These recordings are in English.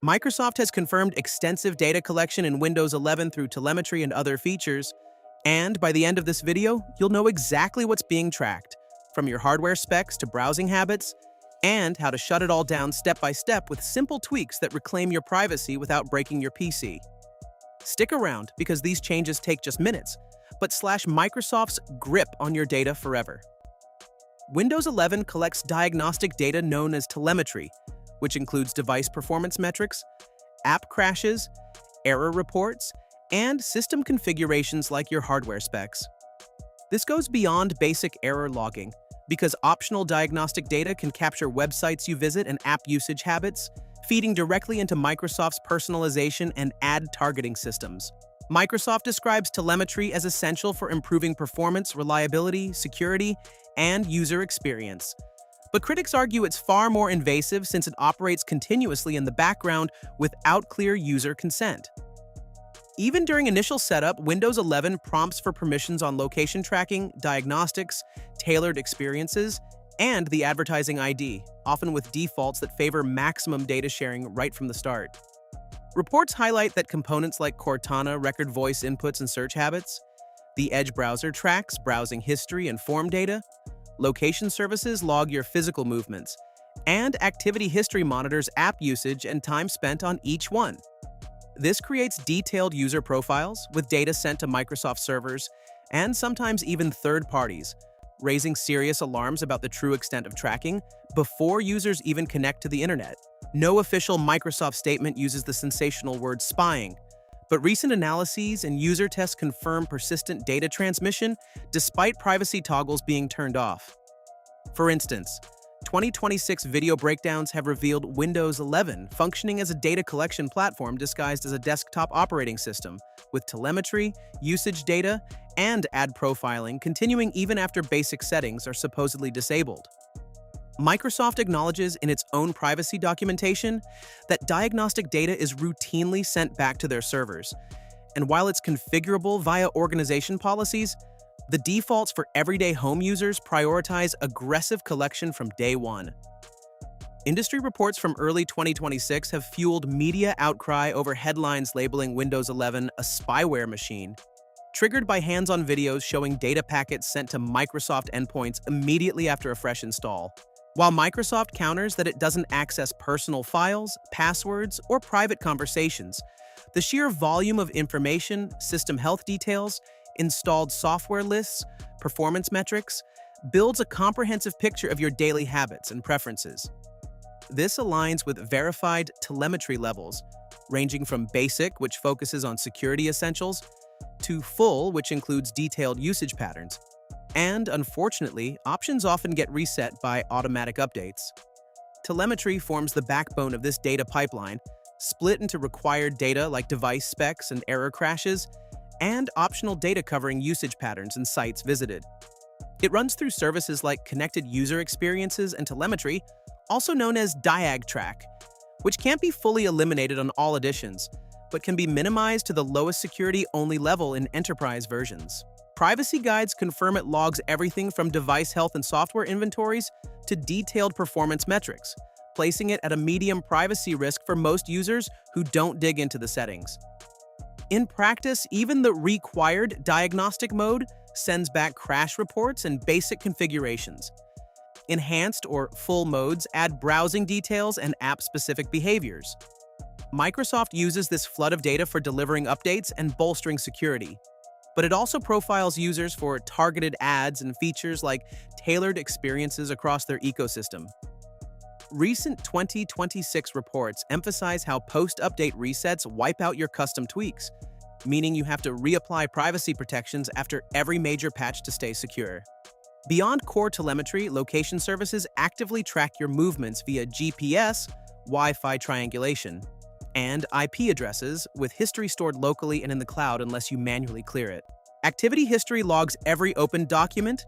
Microsoft has confirmed extensive data collection in Windows 11 through telemetry and other features, and by the end of this video, you'll know exactly what's being tracked, from your hardware specs to browsing habits, and how to shut it all down step by step with simple tweaks that reclaim your privacy without breaking your PC. Stick around because these changes take just minutes, but slash Microsoft's grip on your data forever. Windows 11 collects diagnostic data known as telemetry, which includes device performance metrics, app crashes, error reports, and system configurations like your hardware specs. This goes beyond basic error logging, because optional diagnostic data can capture websites you visit and app usage habits, feeding directly into Microsoft's personalization and ad targeting systems. Microsoft describes telemetry as essential for improving performance, reliability, security, and user experience. But critics argue it's far more invasive since it operates continuously in the background without clear user consent. Even during initial setup, Windows 11 prompts for permissions on location tracking, diagnostics, tailored experiences, and the advertising ID, often with defaults that favor maximum data sharing right from the start. Reports highlight that components like Cortana record voice inputs and search habits, the Edge browser tracks browsing history and form data, location services log your physical movements, and activity history monitors app usage and time spent on each one. This creates detailed user profiles with data sent to Microsoft servers and sometimes even third parties, raising serious alarms about the true extent of tracking before users even connect to the internet. No official Microsoft statement uses the sensational word spying, but recent analyses and user tests confirm persistent data transmission despite privacy toggles being turned off. For instance, 2026 video breakdowns have revealed Windows 11 functioning as a data collection platform disguised as a desktop operating system, with telemetry, usage data, and ad profiling continuing even after basic settings are supposedly disabled. Microsoft acknowledges in its own privacy documentation that diagnostic data is routinely sent back to their servers, and while it's configurable via organization policies, the defaults for everyday home users prioritize aggressive collection from day one. Industry reports from early 2026 have fueled media outcry over headlines labeling Windows 11 a spyware machine, triggered by hands-on videos showing data packets sent to Microsoft endpoints immediately after a fresh install. While Microsoft counters that it doesn't access personal files, passwords, or private conversations, the sheer volume of information, system health details, installed software lists, performance metrics, builds a comprehensive picture of your daily habits and preferences. This aligns with verified telemetry levels, ranging from basic, which focuses on security essentials, to full, which includes detailed usage patterns. And unfortunately, options often get reset by automatic updates. Telemetry forms the backbone of this data pipeline, split into required data like device specs and error crashes, and optional data covering usage patterns and sites visited. It runs through services like Connected User Experiences and Telemetry, also known as DiagTrack, which can't be fully eliminated on all editions, but can be minimized to the lowest security-only level in enterprise versions. Privacy guides confirm it logs everything from device health and software inventories to detailed performance metrics, placing it at a medium privacy risk for most users who don't dig into the settings. In practice, even the required diagnostic mode sends back crash reports and basic configurations. Enhanced or full modes add browsing details and app-specific behaviors. Microsoft uses this flood of data for delivering updates and bolstering security, but it also profiles users for targeted ads and features like tailored experiences across their ecosystem. Recent 2026 reports emphasize how post-update resets wipe out your custom tweaks, meaning you have to reapply privacy protections after every major patch to stay secure. Beyond core telemetry, location services actively track your movements via GPS, Wi-Fi triangulation, and IP addresses, with history stored locally and in the cloud unless you manually clear it. Activity history logs every open document,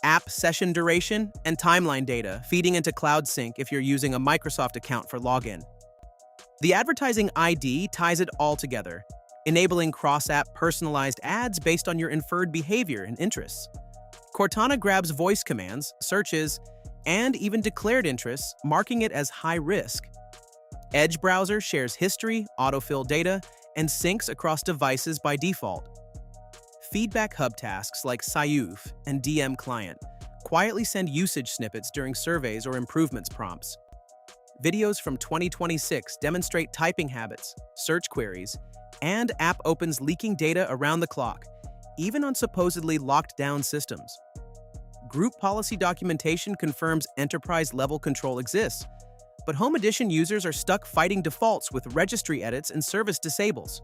app session duration, and timeline data, feeding into Cloud Sync if you're using a Microsoft account for login. The advertising ID ties it all together, enabling cross-app personalized ads based on your inferred behavior and interests. Cortana grabs voice commands, searches, and even declared interests, marking it as high risk. Edge browser shares history, autofill data, and syncs across devices by default. Feedback hub tasks like Syuf and DM client quietly send usage snippets during surveys or improvements prompts. Videos from 2026 demonstrate typing habits, search queries, and app opens leaking data around the clock, even on supposedly locked-down systems. Group policy documentation confirms enterprise-level control exists, but Home Edition users are stuck fighting defaults with registry edits and service disables.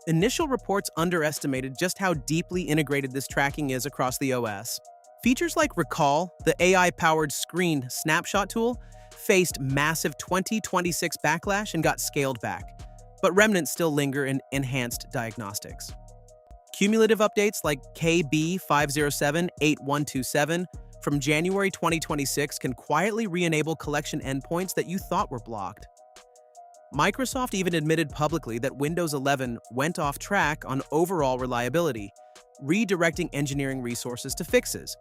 Initial reports underestimated just how deeply integrated this tracking is across the OS. Features like Recall, the AI-powered screen snapshot tool, faced massive 2026 backlash and got scaled back, but remnants still linger in enhanced diagnostics. Cumulative updates like KB5078127 from January 2026 can quietly re-enable collection endpoints that you thought were blocked. Microsoft even admitted publicly that Windows 11 went off track on overall reliability, redirecting engineering resources to fixes.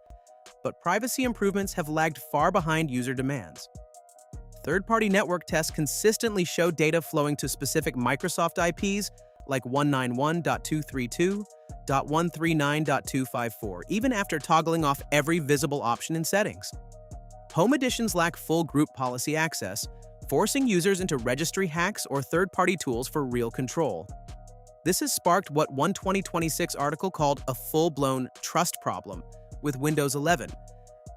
But privacy improvements have lagged far behind user demands. Third-party network tests consistently show data flowing to specific Microsoft IPs like 191.232.139.254, even after toggling off every visible option in settings. Home Editions lack full group policy access, forcing users into registry hacks or third-party tools for real control. This has sparked what one 2026 article called a full-blown trust problem with Windows 11,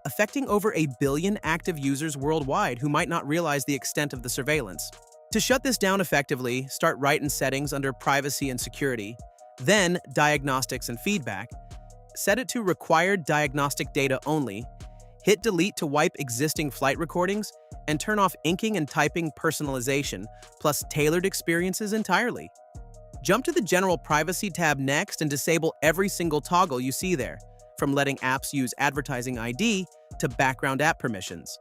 affecting over 1 billion active users worldwide who might not realize the extent of the surveillance. To shut this down effectively, start right in Settings under Privacy and Security, then Diagnostics and Feedback, set it to Required Diagnostic Data Only, hit Delete to wipe existing flight recordings, and turn off inking and typing personalization, plus tailored experiences entirely. Jump to the General Privacy tab next and disable every single toggle you see there, from letting apps use advertising ID to background app permissions.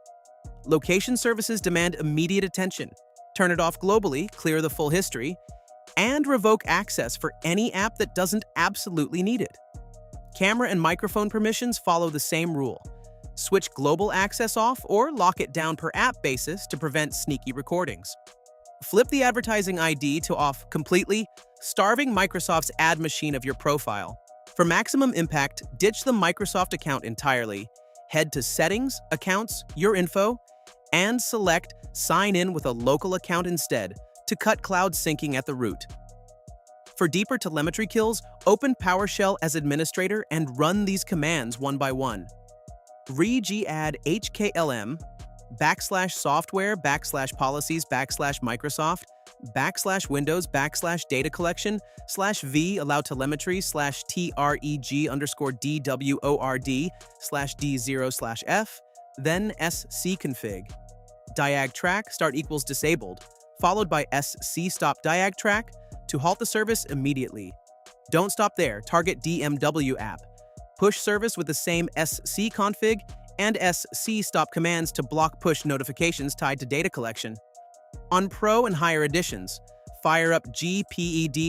Location services demand immediate attention. Turn it off globally, clear the full history, and revoke access for any app that doesn't absolutely need it. Camera and microphone permissions follow the same rule. Switch global access off or lock it down per app basis to prevent sneaky recordings. Flip the advertising ID to off completely, starving Microsoft's ad machine of your profile. For maximum impact, ditch the Microsoft account entirely. Head to Settings, Accounts, Your Info, and select Sign in with a local account instead to cut cloud syncing at the root. For deeper telemetry kills, open PowerShell as administrator and run these commands one by one. Re-g-add hklm /software/policies/Microsoft /Windows /data collection /v allow telemetry /treg_dword/d0/f, then scconfig. Diag track start equals disabled, followed by sc stop diag track to halt the service immediately. Don't stop there, target DMW app. Push service with the same scconfig and sc stop commands to block push notifications tied to data collection. On Pro and higher editions, fire up gpedit.msc,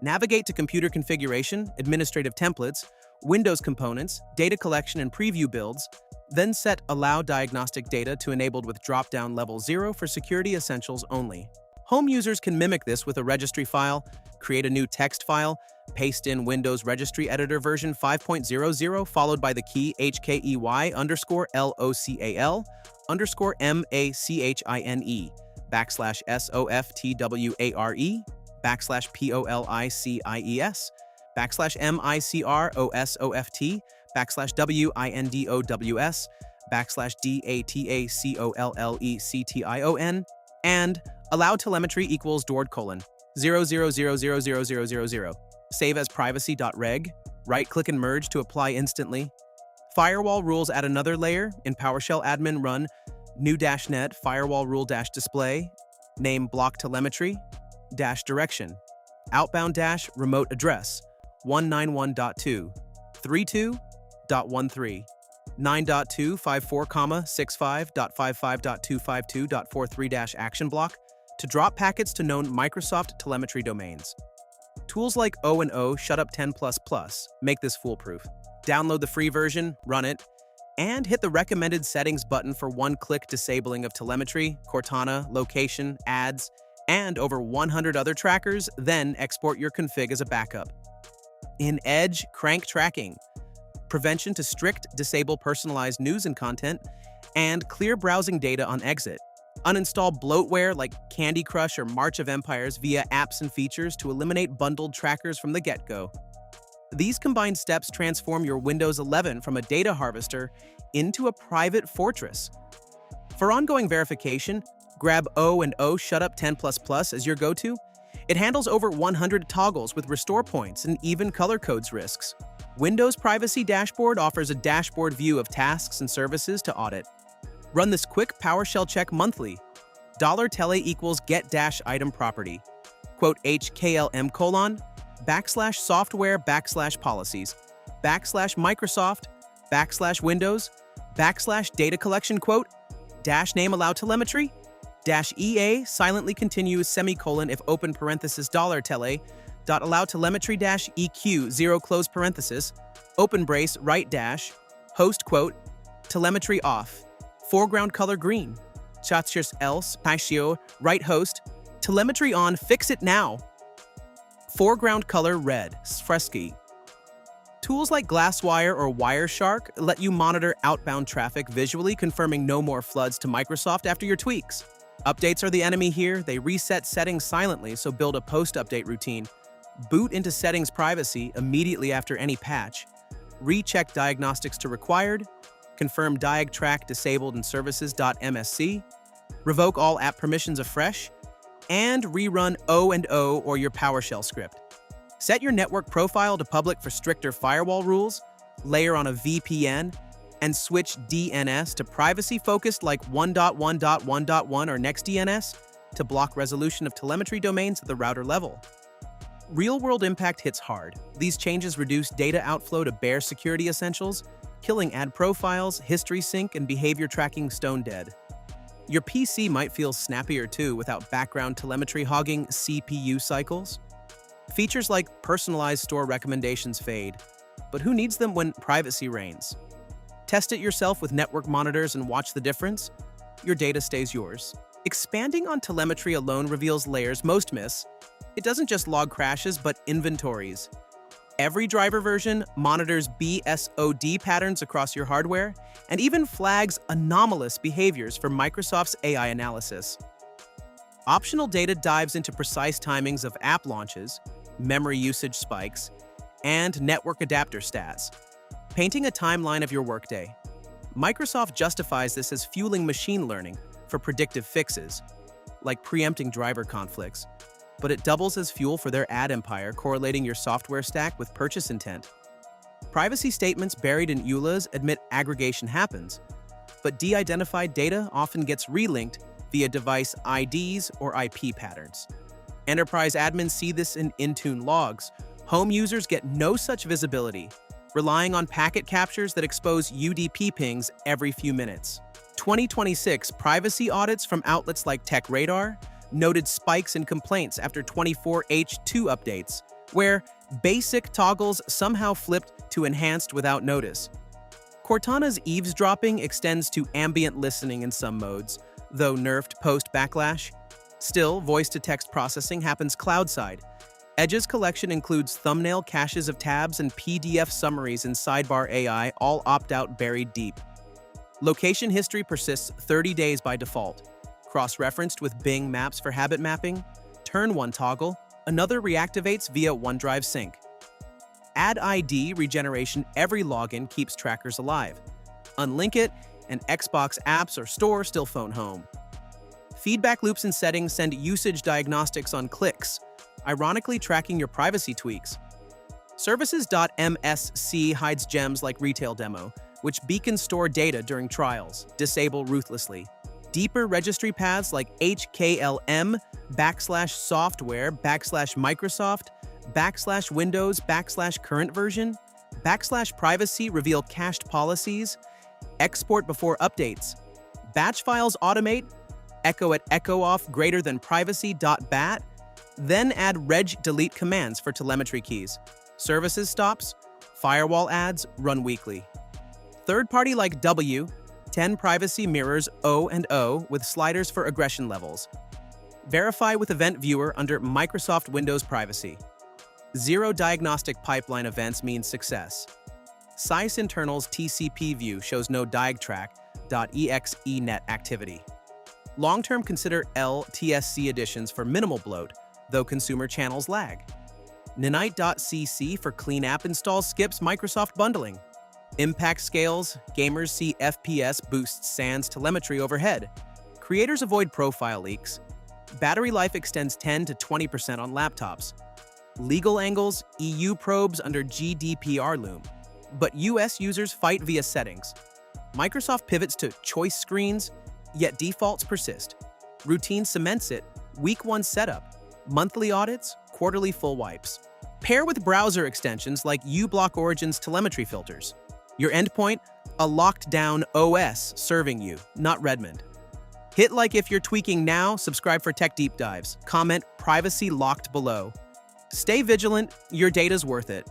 navigate to Computer Configuration, Administrative Templates, Windows Components, Data Collection and Preview Builds, then set Allow Diagnostic Data to Enabled with drop-down Level 0 for Security Essentials only. Home users can mimic this with a registry file, create a new text file, paste in Windows Registry Editor version 5.00 followed by the key HKEY_LOCAL_MACHINE /SOFTWARE /POLICIES /MICROSOFT /WINDOWS /DATACOLLECTION and allow telemetry equals $:000000000. Save as privacy.reg, right-click and merge to apply instantly. Firewall rules add another layer. In PowerShell admin run new-net firewall rule-display, name block telemetry, -direction, outbound-remote address, 191.2.32.13, 9.254,65.55.252.43- action block to drop packets to known Microsoft telemetry domains. Tools like O&O Shutup 10++ make this foolproof. Download the free version, run it, And hit the recommended settings button for one-click disabling of telemetry, Cortana, location, ads, and over 100 other trackers, then export your config as a backup. In Edge, crank tracking, prevention to strict disable personalized news and content, and clear browsing data on exit. Uninstall bloatware like Candy Crush or March of Empires via apps and features to eliminate bundled trackers from the get-go. These combined steps transform your Windows 11 from a data harvester into a private fortress. For ongoing verification, grab O&O Shutup 10++ as your go-to. It handles over 100 toggles with restore points and even color codes risks. Windows Privacy Dashboard offers a dashboard view of tasks and services to audit. Run this quick PowerShell check monthly. $tele equals get-item property. Quote HKLM : /software/policies /Microsoft /Windows /data collection quote -name allow telemetry -EA silently continues semicolon if open parenthesis $tele allow telemetry -EQ 0 close parenthesis open brace right dash host quote telemetry off foreground color green chats else patio right host telemetry on fix it now foreground color red fresky. Tools like Glasswire or Wireshark let you monitor outbound traffic visually, confirming no more floods to Microsoft after your tweaks. Updates are the enemy here. They reset settings silently, so build a post-update routine. Boot into settings privacy immediately after any patch. Recheck diagnostics to required. Confirm diag track disabled in services.msc. Revoke all app permissions afresh. And rerun O&O or your PowerShell script. Set your network profile to public for stricter firewall rules, layer on a VPN, and switch DNS to privacy-focused like 1.1.1.1 or NextDNS to block resolution of telemetry domains at the router level. Real-world impact hits hard. These changes reduce data outflow to bare security essentials, killing ad profiles, history sync, and behavior tracking stone dead. Your PC might feel snappier too without background telemetry hogging CPU cycles. Features like personalized store recommendations fade, but who needs them when privacy reigns? Test it yourself with network monitors and watch the difference. Your data stays yours. Expanding on telemetry alone reveals layers most miss. It doesn't just log crashes, but inventories. Every driver version monitors BSOD patterns across your hardware and even flags anomalous behaviors for Microsoft's AI analysis. Optional data dives into precise timings of app launches, memory usage spikes, and network adapter stats, painting a timeline of your workday. Microsoft justifies this as fueling machine learning for predictive fixes, like preempting driver conflicts, but it doubles as fuel for their ad empire, correlating your software stack with purchase intent. Privacy statements buried in EULAs admit aggregation happens, but de-identified data often gets relinked via device IDs or IP patterns. Enterprise admins see this in Intune logs. Home users get no such visibility, relying on packet captures that expose UDP pings every few minutes. 2026 privacy audits from outlets like TechRadar noted spikes in complaints after 24H2 updates, where basic toggles somehow flipped to enhanced without notice. Cortana's eavesdropping extends to ambient listening in some modes, though nerfed post-backlash. Still, voice-to-text processing happens cloud-side. Edge's collection includes thumbnail caches of tabs and PDF summaries in Sidebar AI, all opt-out buried deep. Location history persists 30 days by default. Cross-referenced with Bing Maps for habit mapping, turn one toggle, another reactivates via OneDrive sync. Add ID regeneration every login keeps trackers alive. Unlink it, and Xbox apps or store still phone home. Feedback loops and settings send usage diagnostics on clicks, ironically tracking your privacy tweaks. Services.msc hides gems like retail demo, which beacon store data during trials, disable ruthlessly. Deeper registry paths like HKLM /software /Microsoft /Windows /current version /privacy reveal cached policies, export before updates, batch files automate, echo at echo off greater than privacy.bat, then add reg delete commands for telemetry keys. Services stops, firewall ads run weekly. Third-party like W, 10 privacy mirrors O and O with sliders for aggression levels. Verify with Event Viewer under Microsoft Windows Privacy. Zero diagnostic pipeline events means success. SICE Internal's TCP view shows no diagtrack.exenet activity. Long-term consider LTSC additions for minimal bloat, though consumer channels lag. Nanite.cc for clean app installs skips Microsoft bundling. Impact scales, gamers see FPS boosts sans telemetry overhead. Creators avoid profile leaks. Battery life extends 10 to 20% on laptops. Legal angles, EU probes under GDPR loom. But US users fight via settings. Microsoft pivots to choice screens, yet defaults persist. Routine cements it, week 1 setup, monthly audits, quarterly full wipes. Pair with browser extensions like uBlock Origin's telemetry filters. Your endpoint, a locked-down OS serving you, not Redmond. Hit like if you're tweaking now, subscribe for tech deep dives, comment privacy locked below. Stay vigilant, your data's worth it.